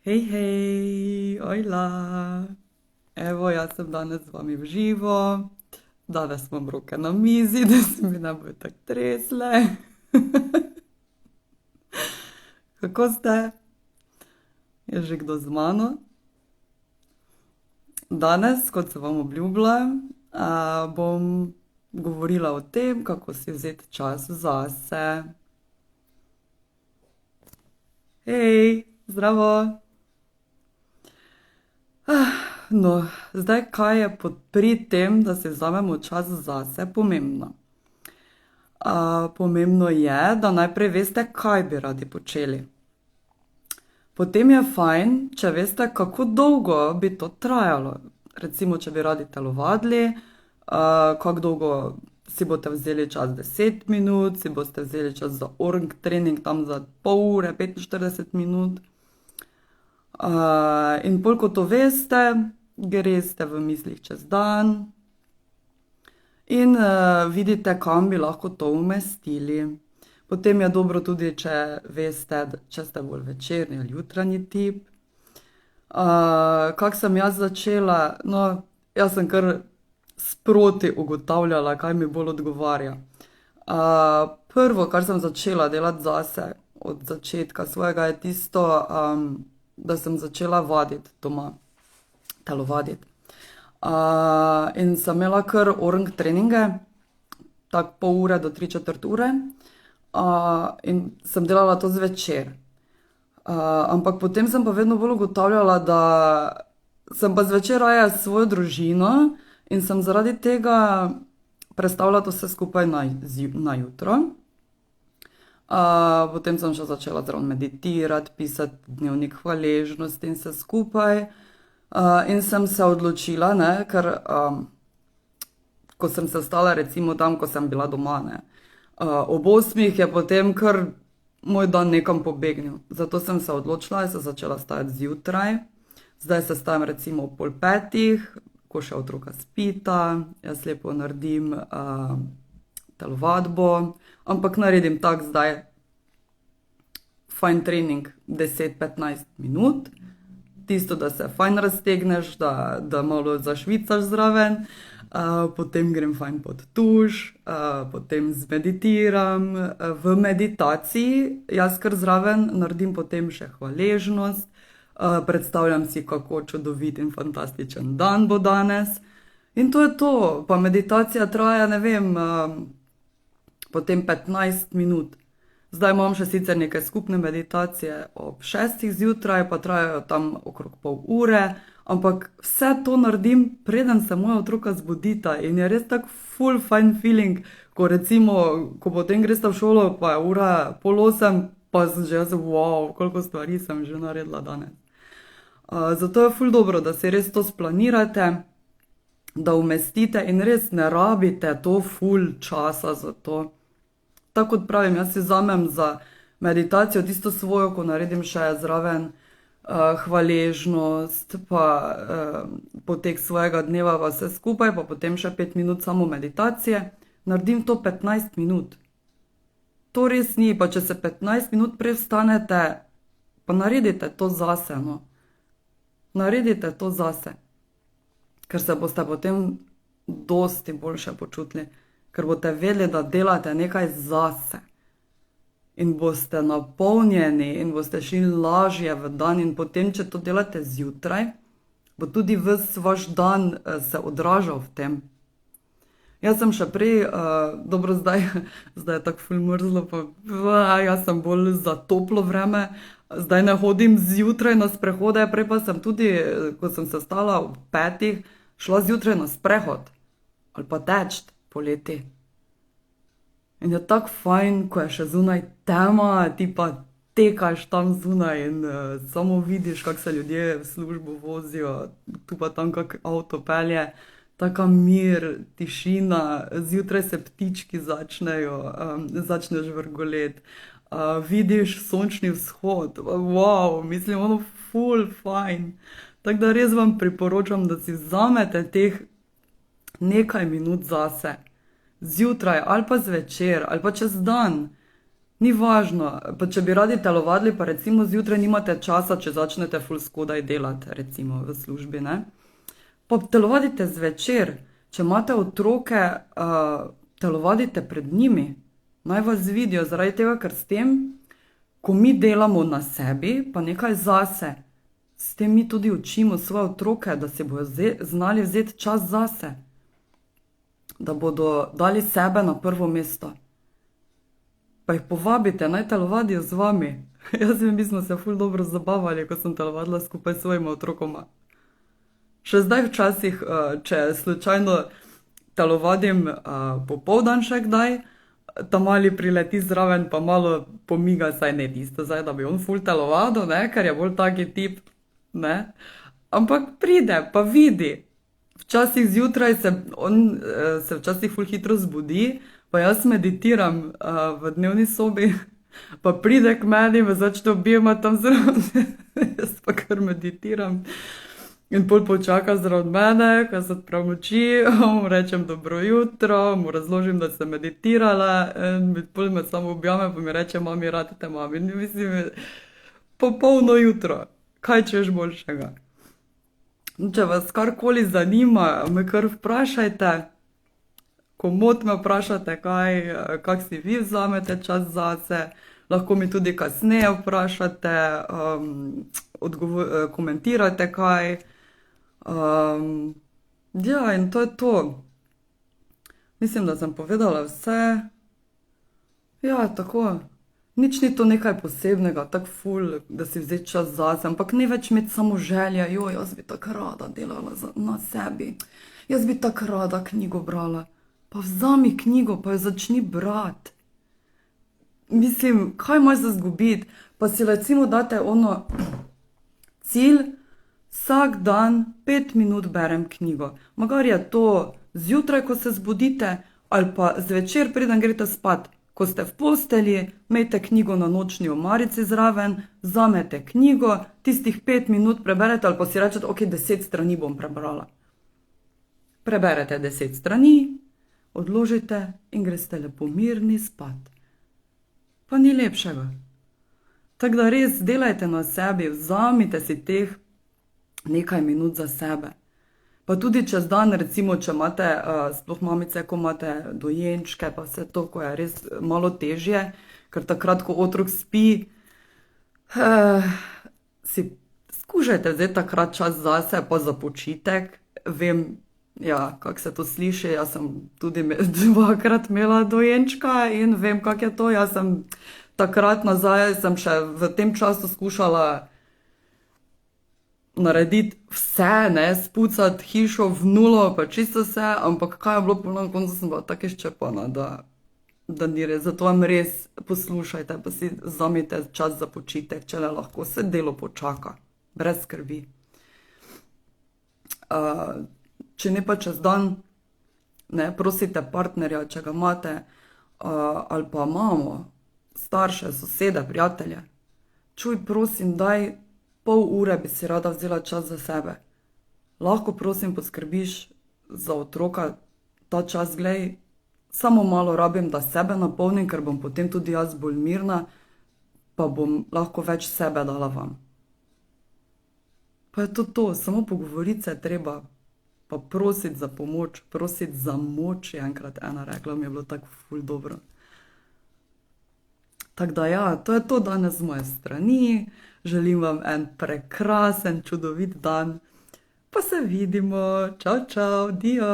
Hej, hej, ojla. Evo, jaz sem danes z vami v živo. Danes imam roke na mizi, da se mi ne bojo tako tresle. Kako ste? Je že kdo z mano? Danes, kot sem vam obljubila, bom govorila o tem, kako si vzeti čas zase. Hej, zdravo. No, zdaj kaj je pri tem, da si vzamemo čas zase, pomembno? Pomembno je, da najprej veste, kaj bi radi počeli. Potem je fajn, če veste, kako dolgo bi to trajalo. Recimo, če bi radi telovadili, kako dolgo si boste vzeli čas, 10 minut, si boste vzeli čas za org trening tam za pol ure, 45 minut. In pol, ko to veste, greste v mislih čez dan in vidite, kam bi lahko to umestili. Potem je dobro tudi, če veste, če ste bolj večerni ali jutranji tip. Kako sem jaz začela? No, jaz sem kar sproti ugotavljala, kaj mi bolj odgovarja. Prvo, kar sem začela delati zase od začetka svojega, je tisto, da sem začela vaditi doma, telovaditi. In sem imela kar org treninge, tako pol ure do 3/4 ure. In sem delala to zvečer. Ampak potem sem pa vedno bolj ugotavljala, da sem pa zvečer raje s svojo družino in sem zaradi tega prestavila to vse skupaj na jutro. Potem sem še začela zraven meditirati, pisati dnevnik hvaležnosti in vse skupaj. In sem se odločila, ne, ker ko sem se vstala recimo tam, ko sem bila doma, ne, ob 8 je potem kar moj dan nekam pobegnil. Zato sem se odločila in se začela stajati zjutraj. Zdaj se stajam recimo ob 4:30, ko še otroka spita, jaz lepo naredim telovadbo, ampak naredim tak zdaj fajn trening 10-15 minut. Tisto, da se fajn raztegneš, da malo zašvicaš zraven. Potem grem fajn pod tuš, potem zmeditiram. V meditaciji jaz kar zraven naredim potem še hvaležnost, predstavljam si, kako čudovit in fantastičen dan bo danes. In to je to, pa meditacija traja, ne vem, potem 15 minut. Zdaj imam še sicer neke skupne meditacije ob 6 zjutraj, pa trajajo tam okrog pol ure, ampak vse to naredim, preden se moja otroka zbudita in je res tak ful fajn feeling, ko recimo, ko potem gresta v šolo, pa je ura 7:30, pa sem že jaz, wow, koliko stvari sem že naredila danes. Zato je ful dobro, da si res to splanirate, da umestite in res ne rabite to ful časa za to. Tako kot pravim, jaz si vzamem za meditacijo tisto svojo, ko naredim še zraven hvaležnost, pa potek svojega dneva pa vse skupaj, pa potem še 5 minut samo meditacije, naredim to 15 minut. To res ni, pa če se 15 minut prej vstanete, pa naredite to zase, no. Naredite to zase, ker se boste potem dosti boljše počutili, ker boste vedeli, da delate nekaj zase. In boste napolnjeni in boste šli lažje v dan in potem, če to delate zjutraj, bo tudi ves vaš dan se odražal v tem. Jaz sem še prej, dobro zdaj je tako ful mrzlo, pa jaz sem bolj za toplo vreme, zdaj ne hodim zjutraj na sprehode, prej pa sem tudi, ko sem se vstala ob 5, šla zjutraj na sprehod ali pa teč poleti. In je tako fajn, ko je še zunaj tema, ti pa tekaš tam zunaj in samo vidiš, kako se ljudje v službo vozijo, tu pa tam kak avto pelje, taka mir, tišina, zjutraj se ptički začnejo, začneš vrgoleti, vidiš sončni vzhod, wow, mislim, ono ful fajn. Tako da res vam priporočam, da si vzamete teh nekaj minut zase. Zjutraj ali pa zvečer ali pa čez dan. Ni važno, pa če bi radi telovadili, pa recimo zjutraj nimate časa, če začnete ful skodaj delati, recimo v službi, ne? Pa telovadite zvečer, če imate otroke, telovadite pred njimi, naj vas vidijo, zaradi tega, ker s tem, ko mi delamo na sebi, pa nekaj zase, s tem mi tudi učimo svoje otroke, da si bodo znali vzeti čas zase, da bodo dali sebe na prvo mesto. Pa jih povabite, naj telovadijo z vami. Jaz in mi smo se ful dobro zabavali, ko sem telovadila skupaj s svojima otrokoma. Še zdaj včasih, če slučajno telovadim popoldan še kdaj, ta mali prileti zraven pa malo pomiga, saj ne tisto zdaj, da bi on ful telovadil, ne, ker je bolj taki tip, ne. Ampak pride, pa vidi. Včasih zjutraj se včasih ful hitro zbudi, pa jaz meditiram v dnevni sobi, pa pride k meni, me začne objemati tam zraven, jaz pa kar meditiram. In pol počaka zraven mene, ko se odprem oči, mu rečem dobro jutro, mu razložim, da sem meditirala, in pol me samo objame, pa mi reče, mami, rad te imam. In mislim, popolno jutro, kaj češ boljšega. Če vas karkoli zanima, me kar vprašajte. Komot me vprašate, kak si vi vzamete čas zase, lahko mi tudi kasneje vprašate, komentirate kaj. Ja, in to je to. Mislim, da sem povedala vse. Ja, tako. Nič ni to nekaj posebnega, tak ful, da si vzeti čas zase, ampak ne več imeti samo želja, joj, jaz bi tako rada delala na sebi, jaz bi tako rada knjigo brala. Pa vzami knjigo, pa jo začni brati. Mislim, kaj imaš za zgubiti? Pa si recimo date ono cilj, vsak dan 5 minut berem knjigo. Magari je to zjutraj, ko se zbudite, ali pa zvečer, preden greste spat. Ko ste v postelji, imejte knjigo na nočni omarici zraven, vzamete knjigo, tistih 5 minut preberete, ali pa si rečete, ok, 10 strani bom prebrala. Preberete 10 strani, odložite in greste lepo mirni spat. Pa ni lepšega. Tako da res delajte na sebi, vzamite si teh nekaj minut za sebe. Pa tudi čez dan, recimo, če imate, sploh mamice, ko imate dojenčke, pa vse to, ko je res malo težje, ker takrat, ko otrok spi, si skušajte vzeti takrat čas zase, pa za počitek. Vem, ja, kako se to sliši, jaz sem tudi 2-krat imela dojenčka in vem, kako je to. Jaz sem takrat nazaj, sem še v tem času skušala narediti vse, ne, spucati hišo v nulo, pa čisto vse, ampak kaj je bilo, po na koncu sem bila tako izčrpana, da ni res. Zato vam res poslušajte, pa si vzamite čas za počitek, če ne lahko, vse delo počaka, brez skrbi. Če ne pa čez dan, ne, prosite partnerja, če ga imate, ali pa mamo, starše, sosede, prijatelje. Čuj, prosim, daj pol ure bi si rada vzela čas za sebe. Lahko, prosim, poskrbiš za otroka ta čas, glej, samo malo rabim, da sebe napolnim, ker bom potem tudi jaz bolj mirna, pa bom lahko več sebe dala vam. Pa je to, samo pogovoriti se je treba, pa prositi za pomoč, prositi za moč, je enkrat ena rekla, mi je bilo tako ful dobro. Tako da ja, to je to danes z moje strani, želim vam en prekrasen, čudovit dan, pa se vidimo, čau, čau, dio!